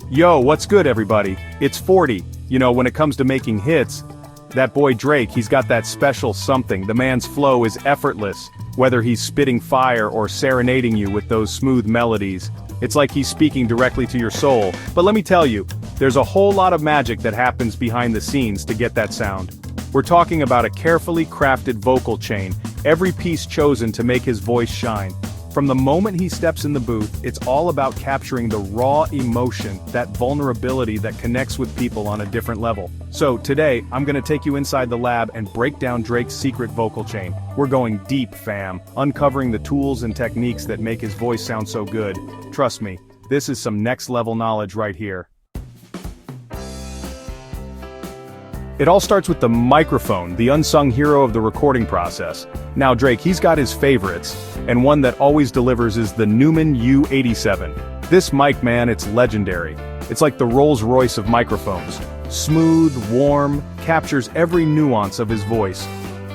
Yo, what's good everybody? It's 40. You know, when it comes to making hits, that boy Drake, he's got that special something. The man's flow is effortless. Whether he's spitting fire or serenading you with those smooth melodies, it's like he's speaking directly to your soul. But let me tell you, there's a whole lot of magic that happens behind the scenes to get that sound. We're talking about a carefully crafted vocal chain, every piece chosen to make his voice shine. From the moment he steps in the booth, it's all about capturing the raw emotion, that vulnerability that connects with people on a different level. So today, I'm gonna take you inside the lab and break down Drake's secret vocal chain. We're going deep, fam, uncovering the tools and techniques that make his voice sound so good. Trust me, this is some next level knowledge right here. It all starts with the microphone, the unsung hero of the recording process. Now Drake, he's got his favorites, and one that always delivers is the Neumann U87. This mic, man, it's legendary. It's like the Rolls-Royce of microphones. Smooth, warm, captures every nuance of his voice.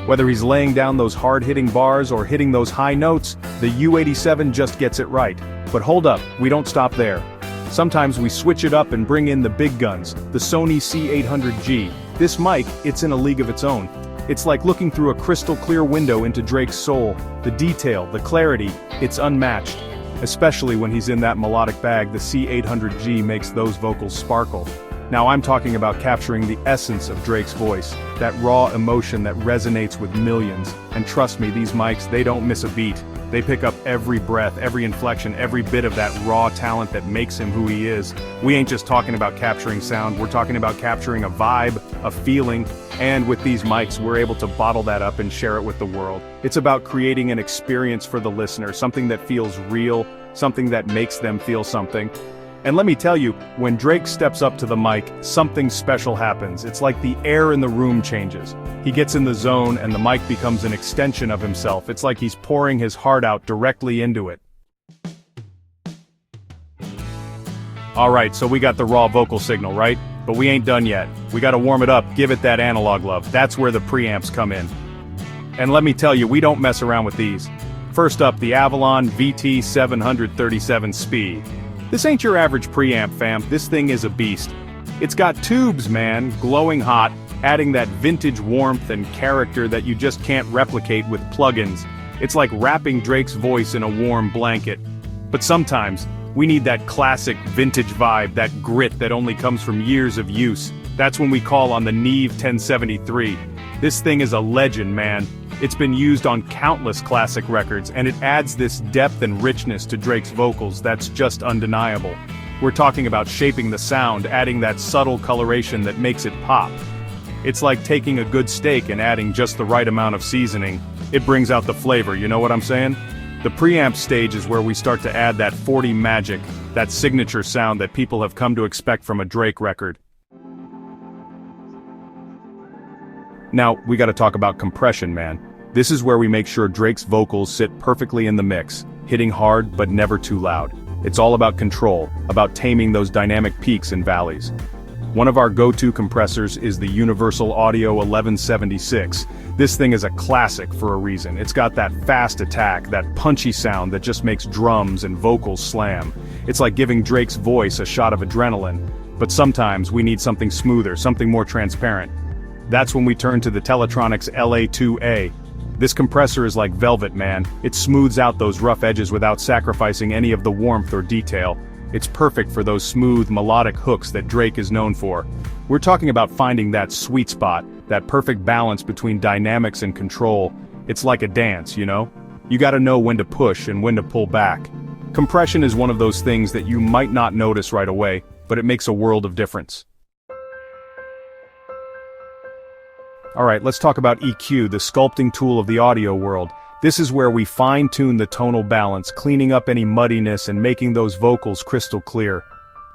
Whether he's laying down those hard-hitting bars or hitting those high notes, the U87 just gets it right. But hold up, we don't stop there. Sometimes we switch it up and bring in the big guns, the Sony C800G. This mic, it's in a league of its own. It's like looking through a crystal clear window into Drake's soul. The detail, the clarity, it's unmatched. Especially when he's in that melodic bag, the C800G makes those vocals sparkle. Now I'm talking about capturing the essence of Drake's voice, that raw emotion that resonates with millions. And trust me, these mics, they don't miss a beat. They pick up every breath, every inflection, every bit of that raw talent that makes him who he is. We ain't just talking about capturing sound, we're talking about capturing a vibe, a feeling, and with these mics, we're able to bottle that up and share it with the world. It's about creating an experience for the listener, something that feels real, something that makes them feel something. And let me tell you, when Drake steps up to the mic, something special happens. It's like the air in the room changes. He gets in the zone and the mic becomes an extension of himself. It's like he's pouring his heart out directly into it. Alright, so we got the raw vocal signal, right? But we ain't done yet. We gotta warm it up, give it that analog love. That's where the preamps come in. And let me tell you, we don't mess around with these. First up, the Avalon VT737 Spe. This ain't your average preamp, fam. This thing is a beast. It's got tubes, man, glowing hot, adding that vintage warmth and character that you just can't replicate with plugins. It's like wrapping Drake's voice in a warm blanket. But sometimes, we need that classic vintage vibe, that grit that only comes from years of use. That's when we call on the Neve 1073. This thing is a legend, man. It's been used on countless classic records, and it adds this depth and richness to Drake's vocals that's just undeniable. We're talking about shaping the sound, adding that subtle coloration that makes it pop. It's like taking a good steak and adding just the right amount of seasoning. It brings out the flavor, you know what I'm saying? The preamp stage is where we start to add that 40 magic, that signature sound that people have come to expect from a Drake record. Now, we gotta talk about compression, man. This is where we make sure Drake's vocals sit perfectly in the mix, hitting hard but never too loud. It's all about control, about taming those dynamic peaks and valleys. One of our go-to compressors is the Universal Audio 1176. This thing is a classic for a reason. It's got that fast attack, that punchy sound that just makes drums and vocals slam. It's like giving Drake's voice a shot of adrenaline. But sometimes we need something smoother, something more transparent. That's when we turn to the Teletronics LA2A. This compressor is like velvet, man. It smooths out those rough edges without sacrificing any of the warmth or detail. It's perfect for those smooth, melodic hooks that Drake is known for. We're talking about finding that sweet spot, that perfect balance between dynamics and control. It's like a dance, you know? You gotta know when to push and when to pull back. Compression is one of those things that you might not notice right away, but it makes a world of difference. Alright, let's talk about EQ, the sculpting tool of the audio world. This is where we fine-tune the tonal balance, cleaning up any muddiness and making those vocals crystal clear.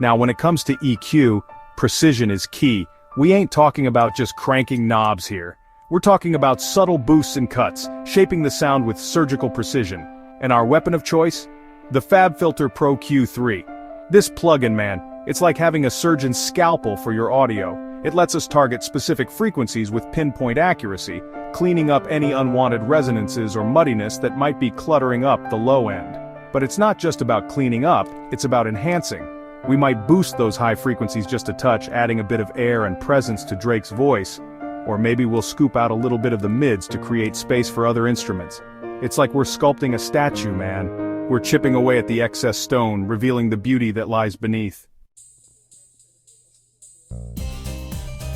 Now, when it comes to EQ, precision is key. We ain't talking about just cranking knobs here. We're talking about subtle boosts and cuts, shaping the sound with surgical precision. And our weapon of choice? The FabFilter Pro Q3. This plugin, man, it's like having a surgeon's scalpel for your audio. It lets us target specific frequencies with pinpoint accuracy, cleaning up any unwanted resonances or muddiness that might be cluttering up the low end. But it's not just about cleaning up, it's about enhancing. We might boost those high frequencies just a touch, adding a bit of air and presence to Drake's voice. Or maybe we'll scoop out a little bit of the mids to create space for other instruments. It's like we're sculpting a statue, man. We're chipping away at the excess stone, revealing the beauty that lies beneath.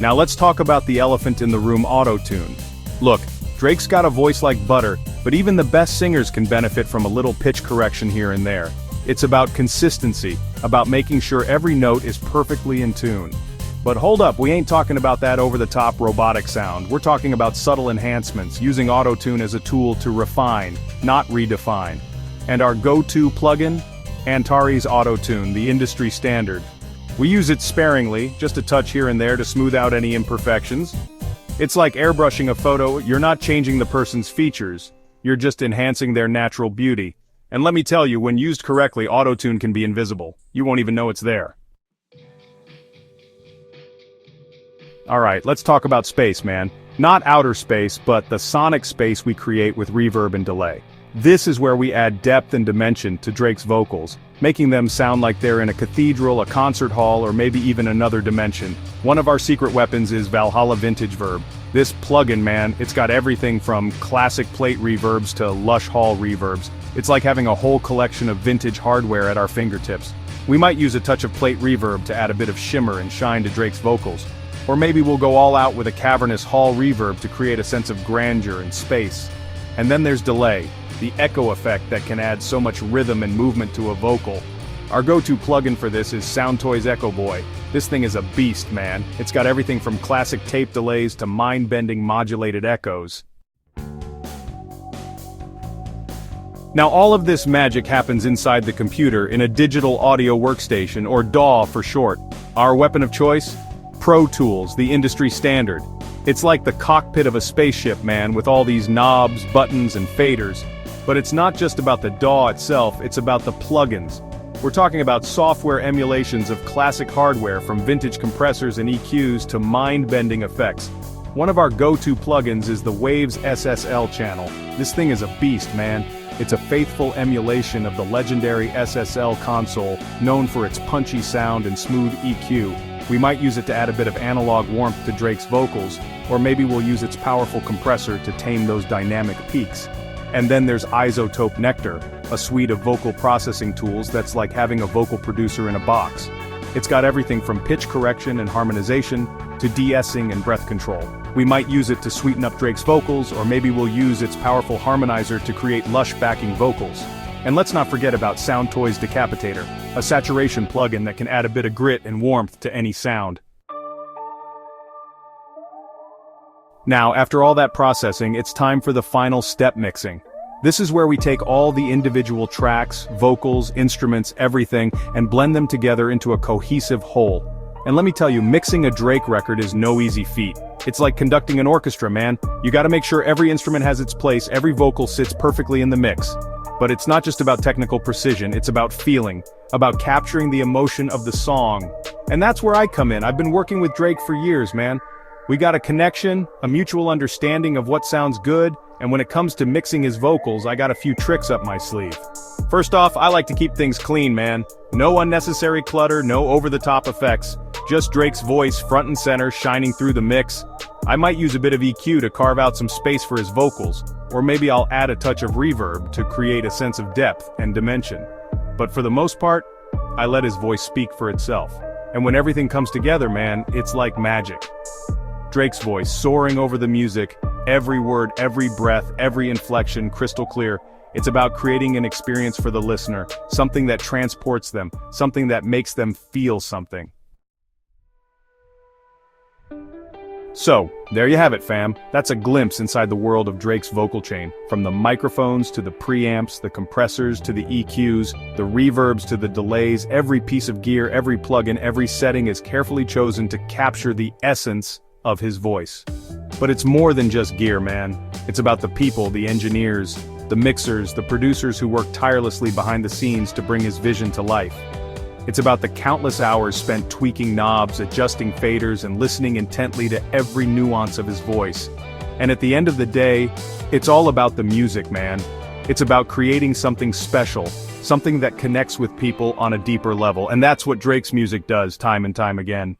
Now let's talk about the elephant in the room, auto-tune. Look, Drake's got a voice like butter, but even the best singers can benefit from a little pitch correction here and there. It's about consistency, about making sure every note is perfectly in tune. But hold up, we ain't talking about that over-the-top robotic sound. We're talking about subtle enhancements, using auto-tune as a tool to refine, not redefine. And our go-to plugin? Antares Auto-Tune, the industry standard. We use it sparingly, just a touch here and there to smooth out any imperfections. It's like airbrushing a photo. You're not changing the person's features, you're just enhancing their natural beauty. And let me tell you, when used correctly, auto-tune can be invisible. You won't even know it's there. Alright, let's talk about space, man. Not outer space, but the sonic space we create with reverb and delay. This is where we add depth and dimension to Drake's vocals, making them sound like they're in a cathedral, a concert hall, or maybe even another dimension. One of our secret weapons is Valhalla Vintage Verb. This plugin, man, it's got everything from classic plate reverbs to lush hall reverbs. It's like having a whole collection of vintage hardware at our fingertips. We might use a touch of plate reverb to add a bit of shimmer and shine to Drake's vocals. Or maybe we'll go all out with a cavernous hall reverb to create a sense of grandeur and space. And then there's delay, the echo effect that can add so much rhythm and movement to a vocal. Our go-to plugin for this is Soundtoys Echo Boy. This thing is a beast, man. It's got everything from classic tape delays to mind-bending modulated echoes. Now all of this magic happens inside the computer in a digital audio workstation, or DAW for short. Our weapon of choice? Pro Tools, the industry standard. It's like the cockpit of a spaceship, man, with all these knobs, buttons, and faders. But it's not just about the DAW itself, it's about the plugins. We're talking about software emulations of classic hardware, from vintage compressors and EQs to mind-bending effects. One of our go-to plugins is the Waves SSL channel. This thing is a beast, man. It's a faithful emulation of the legendary SSL console, known for its punchy sound and smooth EQ. We might use it to add a bit of analog warmth to Drake's vocals, or maybe we'll use its powerful compressor to tame those dynamic peaks. And then there's Isotope Nectar, a suite of vocal processing tools that's like having a vocal producer in a box. It's got everything from pitch correction and harmonization to de-essing and breath control. We might use it to sweeten up Drake's vocals, or maybe we'll use its powerful harmonizer to create lush backing vocals. And let's not forget about Soundtoys Decapitator, a saturation plugin that can add a bit of grit and warmth to any sound. Now, after all that processing, it's time for the final step: mixing. This is where we take all the individual tracks, vocals, instruments, everything, and blend them together into a cohesive whole. And let me tell you, mixing a Drake record is no easy feat. It's like conducting an orchestra, man. You gotta make sure every instrument has its place, every vocal sits perfectly in the mix. But it's not just about technical precision, it's about feeling, about capturing the emotion of the song. And that's where I come in. I've been working with Drake for years, man. We got a connection, a mutual understanding of what sounds good, and when it comes to mixing his vocals, I got a few tricks up my sleeve. First off, I like to keep things clean, man. No unnecessary clutter, no over-the-top effects. Just Drake's voice front and center, shining through the mix. I might use a bit of EQ to carve out some space for his vocals, or maybe I'll add a touch of reverb to create a sense of depth and dimension. But for the most part, I let his voice speak for itself. And when everything comes together, man, it's like magic. Drake's voice soaring over the music, every word, every breath, every inflection crystal clear. It's about creating an experience for the listener, something that transports them, something that makes them feel something. So, there you have it, fam. That's a glimpse inside the world of Drake's vocal chain. From the microphones to the preamps, the compressors to the EQs, the reverbs to the delays, every piece of gear, every plugin, every setting is carefully chosen to capture the essence of his voice. But it's more than just gear, man. It's about the people, the engineers, the mixers, the producers who work tirelessly behind the scenes to bring his vision to life. It's about the countless hours spent tweaking knobs, adjusting faders, and listening intently to every nuance of his voice. And at the end of the day, it's all about the music, man. It's about creating something special, something that connects with people on a deeper level, and that's what Drake's music does time and time again.